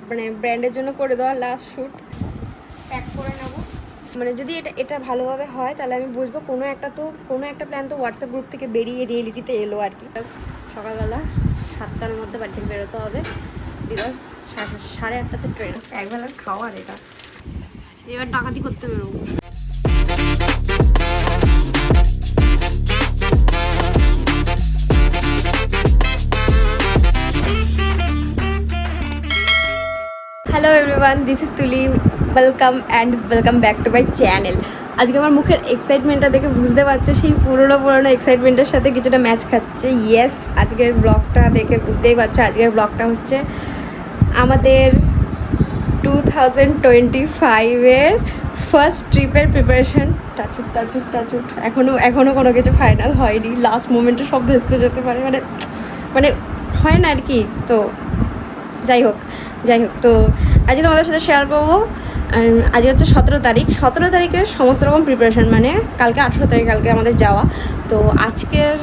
মানে ব্র্যান্ডের জন্য করে দেওয়া লাস্ট শ্যুট প্যাক করে নেব। মানে যদি এটা ভালোভাবে হয় তাহলে আমি বুঝবো কোনো একটা প্ল্যান তো হোয়াটসঅ্যাপ গ্রুপ থেকে বেরিয়ে রিয়েলিটিতে এলো আর কি। সকালবেলা 7টার মধ্যে বাড়ি থেকে বেরোতে হবে, বিকজ 8:30তে ট্রেন। একবেলার খাওয়ার এটা, এবার ডাকাতি করতে বেরোবো। হ্যালো এভরিওয়ান, দিস ইজ তুলি। Welcome back to my channel. আজকে আমার মুখের এক্সাইটমেন্টটা দেখে বুঝতে পারছো সেই পুরোনো এক্সাইটমেন্টের সাথে কিছুটা ম্যাচ খাচ্ছে। ইয়েস, আজকের ব্লগটা দেখে বুঝতেই পারছো আজকের ব্লগটা হচ্ছে আমাদের 2025-এর ফার্স্ট ট্রিপের প্রিপারেশন। টাচুট এখনও কোনো কিছু ফাইনাল হয়নি, লাস্ট মোমেন্টে সব ভেস্তে যেতে পারে, মানে হয় না আর কি। তো যাই হোক তো আজকে তোমাদের সাথে শেয়ার করবো। আজকে হচ্ছে 17 তারিখের সমস্ত রকম প্রিপারেশান, মানে কালকে 18 তারিখ, কালকে আমাদের যাওয়া। তো আজকের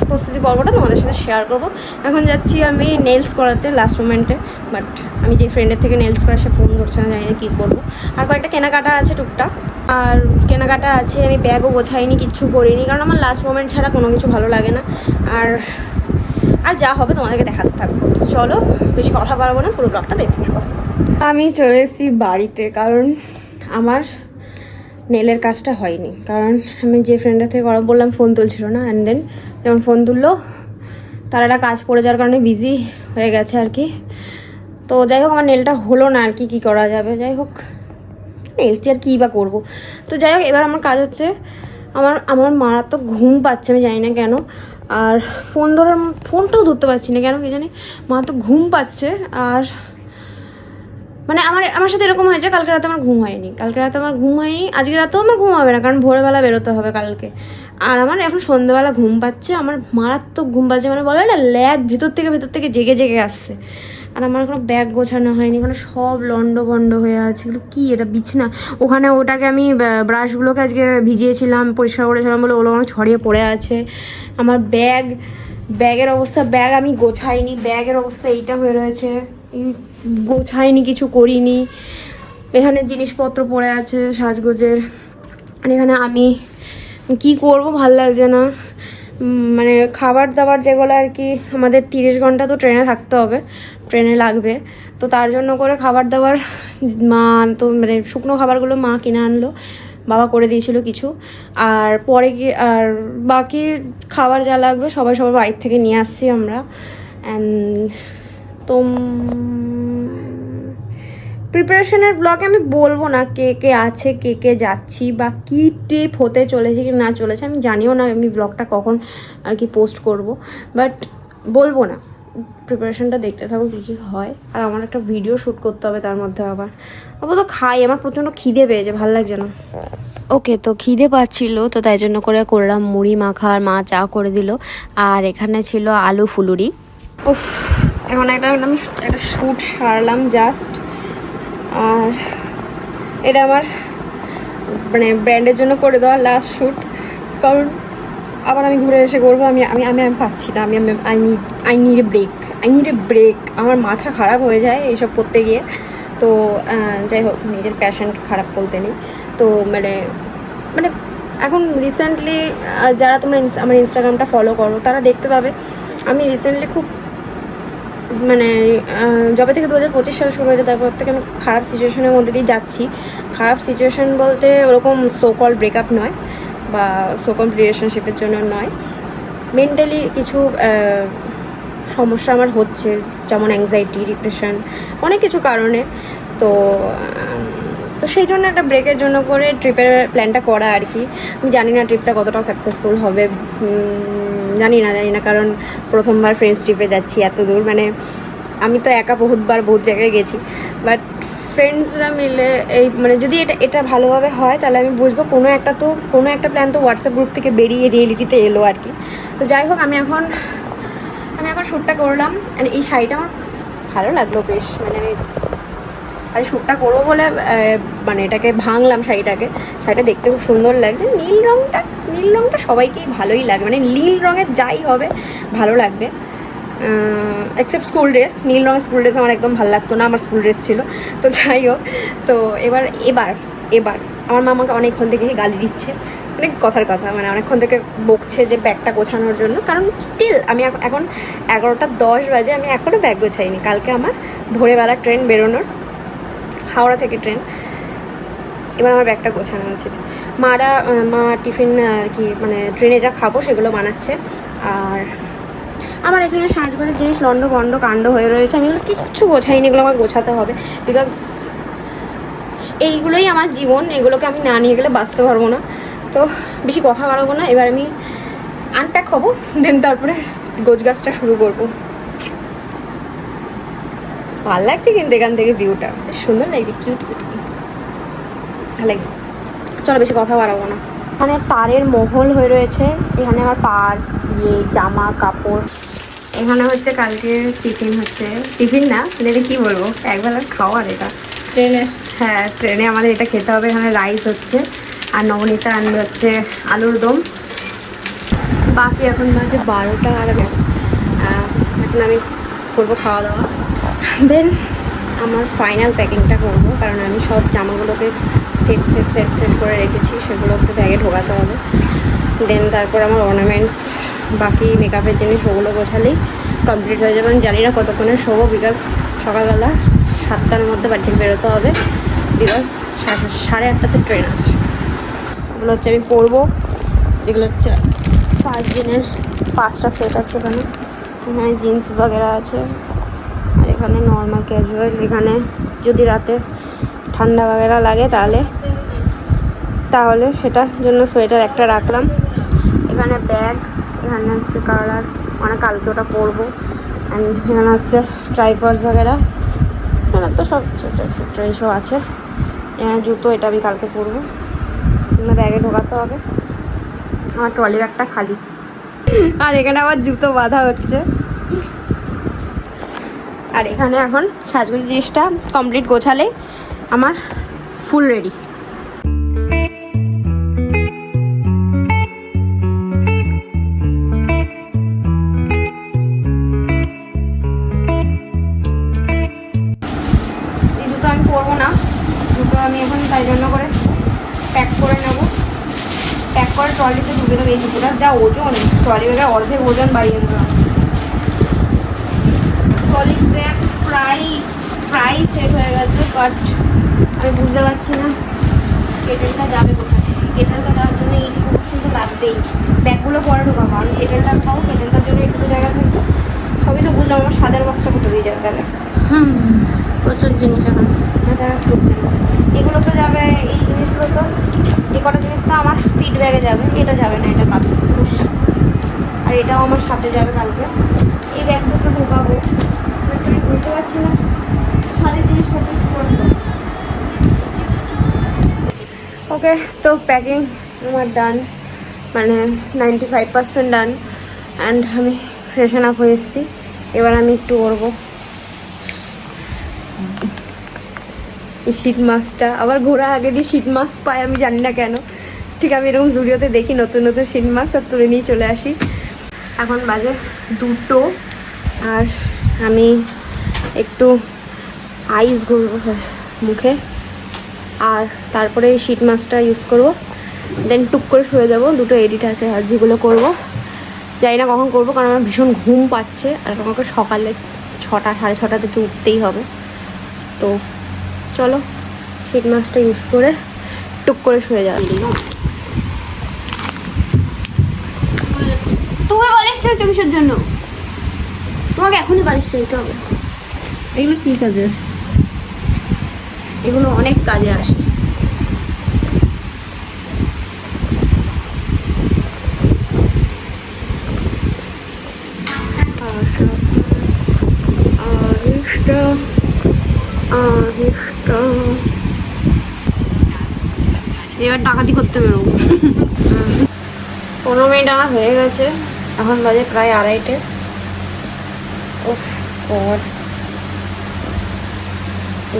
প্রস্তুতি পর্বটা তোমাদের সাথে শেয়ার করবো। এখন যাচ্ছি আমি নেলস করাতে লাস্ট মোমেন্টে, বাট আমি যে ফ্রেন্ডের থেকে নেলস করা সে ফোন ধরছে না, জানি না কী করবো। আর কয়েকটা কেনাকাটা আছে টুকটাক, আমি ব্যাগও গোছাইনি, কিচ্ছু করিনি, কারণ আমার লাস্ট মোমেন্ট ছাড়া কোনো কিছু ভালো লাগে না। আর যা হবে তোমাদেরকে দেখাতে থাকবো। তো চলো, বেশি কথা পারবো না, পুরো ব্লগটা দেখতে থাকবো। আমি চলে এসেছি বাড়িতে, কারণ আমার নেলের কাজটা হয়নি। কারণ আমি যে ফ্রেন্ডের থেকে করা বললাম, ফোন তুলছিল না, অ্যান্ড দেন যখন ফোন তুললো তার একটা কাজ পড়ে যাওয়ার কারণে বিজি হয়ে গেছে আর কি। তো যাই হোক, আমার নেলটা হলো না আর কি, কী করা যাবে। যাই হোক, নেলস দিয়ে আর কী বা করবো। তো যাই হোক, এবার আমার কাজ হচ্ছে, আমার মারাত্মক ঘুম পাচ্ছে, আমি জানি না কেন। আর ফোনটাও ধরতে পারছি না কেন কি জানি, মারাত্মক ঘুম পাচ্ছে। আর মানে আমার সাথে এরকম হয়েছে, কালকে রাতে আমার ঘুম হয়নি, আজকে রাতেও আমার ঘুম হবে না, কারণ ভোরবেলা বেরোতে হবে কালকে। আর আমার এখন সন্ধ্যেবেলা ঘুম পাচ্ছে, আমার মারাত্মক ঘুম পাচ্ছে, মানে বলে না ল্যাদ ভেতর থেকে জেগে আসছে। আর আমার কোনো ব্যাগ গোছানো হয়নি, মানে সব লন্ডভন্ড হয়ে আছে। এগুলো কী, এটা বিছনা, ওখানে ওটাকে আমি ব্রাশগুলোকে আজকে ভিজিয়েছিলাম, পরিষ্কার করেছিলাম বলে ওগুলো আমার ছড়িয়ে পড়ে আছে। আমার ব্যাগের অবস্থা, ব্যাগ আমি গোছাইনি, ব্যাগের অবস্থা এইটা হয়ে রয়েছে, গোছাইনি, কিছু করিনি। এখানে জিনিসপত্র পড়ে আছে সাজগোজের, আর এখানে আমি কি করব ভাল লাগছে না। মানে খাবার দাবার যেগুলো আর কি, আমাদের 30 ঘন্টা তো ট্রেনে থাকতে হবে, ট্রেনে লাগবে। তো তার জন্য করে খাবার দাবার মা তো, মানে শুকনো খাবারগুলো মা কিনে আনলো, বাবা করে দিয়েছিল কিছু। আর পরে গিয়ে আর বাকি খাবার যা লাগবে সবার বাড়ির থেকে নিয়ে আসছি আমরা। তো প্রিপারেশনের ব্লগে আমি বলবো না কে আছে, কে যাচ্ছি, বা কী ট্রিপ হতে চলেছে কি না চলেছে আমি জানিও না, আমি ব্লগটা কখন আর কি পোস্ট করব, বাট বলবো না। প্রিপারেশনটা দেখতে থাকো কী হয়। আর আমার একটা ভিডিও শ্যুট করতে হবে তার মধ্যে, আবার তো খাই, আমার প্রচণ্ড খিদে পেয়েছে, ভালো লাগছে না। ওকে, তো খিদে পাচ্ছিল, তো তাই জন্য করে করলাম মুড়ি মাখা, আর মা চা করে দিল। আর এখানে ছিল আলু ফুলুরি। উফ, এখন আমি একটা শ্যুট সারলাম জাস্ট। আর এটা আমার মানে ব্র্যান্ডের জন্য করে দেওয়া লাস্ট শ্যুট, কারণ আবার আমি ঘুরে এসে করবো। আমি পাচ্ছি না, আই নিড এ ব্রেক। আমার মাথা খারাপ হয়ে যায় এইসব করতে গিয়ে। তো যাই হোক, নিজের প্যাশনকে খারাপ বলতে নেই। তো মানে এখন রিসেন্টলি যারা তোমরা আমার ইনস্টাগ্রামটা ফলো করো তারা দেখতে পাবে, আমি রিসেন্টলি খুব মানে যবে থেকে 2025 সাল শুরু হয়েছে তারপর থেকে আমি খারাপ সিচুয়েশনের মধ্যে দিয়ে যাচ্ছি। খারাপ সিচুয়েশন বলতে ওরকম সোকল ব্রেকআপ নয়, বা সোকল রিলেশনশিপের জন্য নয়, মেন্টালি কিছু সমস্যা আমার হচ্ছে, যেমন অ্যাংজাইটি, ডিপ্রেশন, অনেক কিছু কারণে। তো সেই জন্য একটা ব্রেকের জন্য করে ট্রিপের প্ল্যানটা করা আর কি। আমি জানি না ট্রিপটা কতটা সাকসেসফুল হবে, জানি না, কারণ প্রথমবার ফ্রেন্ডস ট্রিপে যাচ্ছি এত দূর। মানে আমি তো একা বহুত জায়গায় গেছি, বাট ফ্রেন্ডসরা মিলে এই মানে যদি এটা ভালোভাবে হয় তাহলে আমি বুঝবো কোনো একটা প্ল্যান তো হোয়াটসঅ্যাপ গ্রুপ থেকে বেরিয়ে রিয়েলিটিতে এলো আর কি। তো যাই হোক, আমি এখন শ্যুটটা করলাম। আর এই শাড়িটা আমার ভালো লাগলো বেশ, মানে আমি শ্যুটটা করবো বলে মানে এটাকে ভাঙলাম, শাড়িটা দেখতে খুব সুন্দর লাগছে। নীল রঙটা সবাইকেই ভালোই লাগে, মানে নীল রঙের যাই হবে ভালো লাগবে। এক্সেপ্ট স্কুল ড্রেস, নীল রঙের স্কুল ড্রেস আমার একদম ভালো লাগতো না, আমার স্কুল ড্রেস ছিল। তো যাই হোক, তো এবার আমার মা আমাকে অনেকক্ষণ থেকে গালি দিচ্ছে, অনেক কথার কথা, মানে অনেকক্ষণ থেকে বকছে যে ব্যাগটা গোছানোর জন্য। কারণ স্টিল আমি এখন 11:10 বাজে, আমি এখনও ব্যাগ গোছাইনি। কালকে আমার ভোরবেলা ট্রেন বেরোনোর, হাওড়া থেকে ট্রেন। এবার আমার ব্যাগটা গোছানো উচিত। মা টিফিন আর কি মানে ট্রেনে যা খাবো সেগুলো বানাচ্ছে। আর আমার এখানে সাজগোজের জিনিস লন্ড কাণ্ড হয়ে রয়েছে, আমি এগুলো কিচ্ছু গোছাইনি, এগুলো আমার গোছাতে হবে। বিকজ এইগুলোই আমার জীবন, এগুলোকে আমি না নিয়ে গেলে বাঁচতে পারবো না। তো বেশি কথা বাড়াবো না, এবার আমি আনপ্যাক হবো, দেন তারপরে গোছগাছটা শুরু করবো। ভালো লাগছে কিন্তু এখান থেকে ভিউটা বেশ সুন্দর লাগছে, কিউট ভালো লাগছে। চলো বেশি কথা বাড়াবো না। এখানে তারের মহল হয়ে রয়েছে, এখানে আমার পার্স, জামা কাপড়। এখানে হচ্ছে কালকে টিফিন হচ্ছে, টিফিন না এটা কি বলবো, একবেলার খাওয়ার এটা ট্রেনে। হ্যাঁ ট্রেনে আমাদের এটা খেতে হবে। এখানে রাইস হচ্ছে, আর নবনীতা আনবে হচ্ছে আলুর দম। বাকি এখন বাজে 12টা আর গেছে। এখন আমি করবো খাওয়া দাওয়া, দেন আমার ফাইনাল প্যাকিংটা করবো। কারণ আমি সব জামাগুলোকে সেট করে রেখেছি, সেগুলোকে ব্যাগে ঢোকাতে হবে। দেন তারপর আমার অর্নামেন্টস, বাকি মেকআপের জিনিস ওগুলো গোছালেই কমপ্লিট হয়ে যাবে। আমি জানি না কতক্ষণে শোবো, বিকজ সকালবেলা 7টার মধ্যে বাড়ি থেকে বেরোতে হবে, বিকজ 8:30তে ট্রেন আছে। এগুলো হচ্ছে আমি পরবো, যেগুলো হচ্ছে 5 দিনের 5টা সেট আছে। এখানে জিন্স বাগেরা আছে, আর এখানে নর্মাল ক্যাজুয়াল। এখানে যদি রাতে ঠান্ডা বাগেরা লাগে তাহলে সেটার জন্য সোয়েটার একটা রাখলাম। এখানে ব্যাগ, এখানে হচ্ছে কালার, মানে কালকে ওটা পরবো। অ্যান্ড এখানে হচ্ছে ট্রাইপড বাগেরা, এখানে তো সব এইসব আছে। এখানে জুতো, এটা আমি কালকে পরবো, এগুলো ব্যাগে ঢোকাতে হবে। আমার ট্রলি ব্যাগটা খালি, আর এখানে আবার জুতো বাঁধা হচ্ছে। আর এখানে এখন সাজগোজ জিনিসটা কমপ্লিট গোছালে আমার ফুল রেডি। এই জুতো আমি পরবো না, জুতো আমি এখন তাই জন্য করে প্যাক করে নেবো, প্যাক করে ট্রলিতে ঢুকে দেবো। এই জুতোটা যা ওজন, ট্রলি ব্যাগের অর্ধেক ওজন বাড়িয়ে দেবো। ট্রলি ব্যাগ প্রায় সেট হয়ে গেছে, বাট আমি বুঝতে পারছি না কেটেলটা যাবে কোথায়। কেটেলটা যাওয়ার জন্য এইটুকু পর্যন্ত লাগবেই, ব্যাগগুলো পরে ঢোকাবো। আমি কেটেলটা খাবো, কেটেলটার জন্য একটু জায়গা থাকবে। সবই তো বুঝলাম, আমার সাদের বক্সটা কোথা দিয়ে যাবে তাহলে। প্রচুর জিনিস এখন তারা খুঁজছে না। এগুলো তো যাবে, এই জিনিসগুলো তো, এই কটা জিনিস তো আমার পিট ব্যাগে যাবে, এটা যাবে না, এটা কাঁদছে। আর এটাও আমার সাথে যাবে কালকে। এই ব্যাগ দুটো ঢোকাবো, আমি বুঝতে পারছি না সাদের জিনিসপত্র কী করবো। ওকে, তো প্যাকিং আমার ডান, মানে 95% ডান। অ্যান্ড আমি ফ্রেশন আপ হয়ে এসেছি, এবার আমি একটু করবো এই শীত মাস্কটা। আবার ঘোরা আগে দিয়ে শীত মাস্ক পাই, আমি জানি না কেন। ঠিক আমি এরকম জুডিওতে দেখি নতুন নতুন শীত মাস্ক, আর তুলে নিয়ে চলে আসি। এখন বাজে 2টো, আর আমি একটু আইস ঘুরবো মুখে, আর তারপরে এই শীত মাস্কটা ইউজ করবো। দেন টুক করে শুয়ে যাবো। 2টো এডিট আছে আর যেগুলো করবো জানি না কখন করবো, কারণ আমার ভীষণ ঘুম পাচ্ছে। আর আমাকে সকালে 6টা 6:30 থেকে উঠতেই হবে। তো চলো শীত মাস্কটা ইউজ করে টুক করে শুয়ে যাওয়া। তুমি বালিশ চাইছো কিসের জন্য? তোমাকে এখনই বালিশ চাইতে হবে। এগুলো কী কাজে? এগুলো অনেক কাজে আসে। এবার ডাকাতি করতে বেরোবো। 15 মিনিট আমার হয়ে গেছে, এখন বাজে প্রায় 2:30। উফ গড,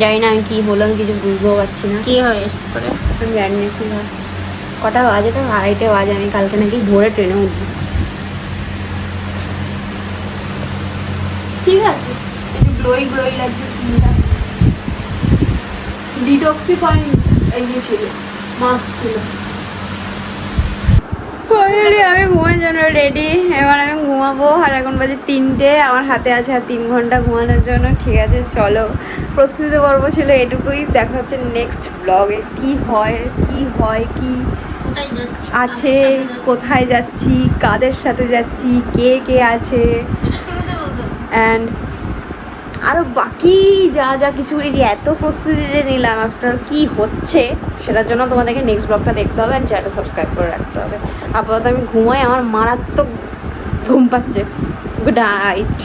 জানি না আমি কী হলাম, কিছু বুঝতেও পারছি না। কী হয় করে? আমি জানি না কী হয়। কটা বাজে? তো 2:30 বাজে। আমি কালকে নাকি ভোরে ট্রেনে উঠবো। ঠিক আছে, একটু গ্লোই গ্লোই লাগছে স্কিনটা। ডিটক্সিফাইং ইয়ে ছিল, মাস্ক ছিল। ফাইনালি আমি ঘুমানোর জন্য রেডি। এবার আমি ঘুমাবো। আর এখন বাজে 3টে, আমার হাতে আছে আর 3 ঘন্টা ঘুমানোর জন্য। ঠিক আছে চলো, প্রস্তুতি পর্ব ছিল এটুকুই। দেখা হচ্ছে নেক্সট ব্লগে। কি হয় কি কোথায় যাচ্ছি আছে, কোথায় যাচ্ছি, কাদের সাথে যাচ্ছি, কে কে আছে, এটা শুরুতে বলতো। অ্যান্ড আরও বাকি যা যা কিছু, এই যে এত প্রস্তুতি যে নিলাম আফটার কি হচ্ছে, সেটার জন্য তোমাদেরকে নেক্সট ব্লগটা দেখতে হবে অ্যান্ড চ্যানেলটা সাবস্ক্রাইব করে রাখতে হবে। আপাতত আমি ঘুমাই, আমার মারাত্মক ঘুম পাচ্ছে। Good night.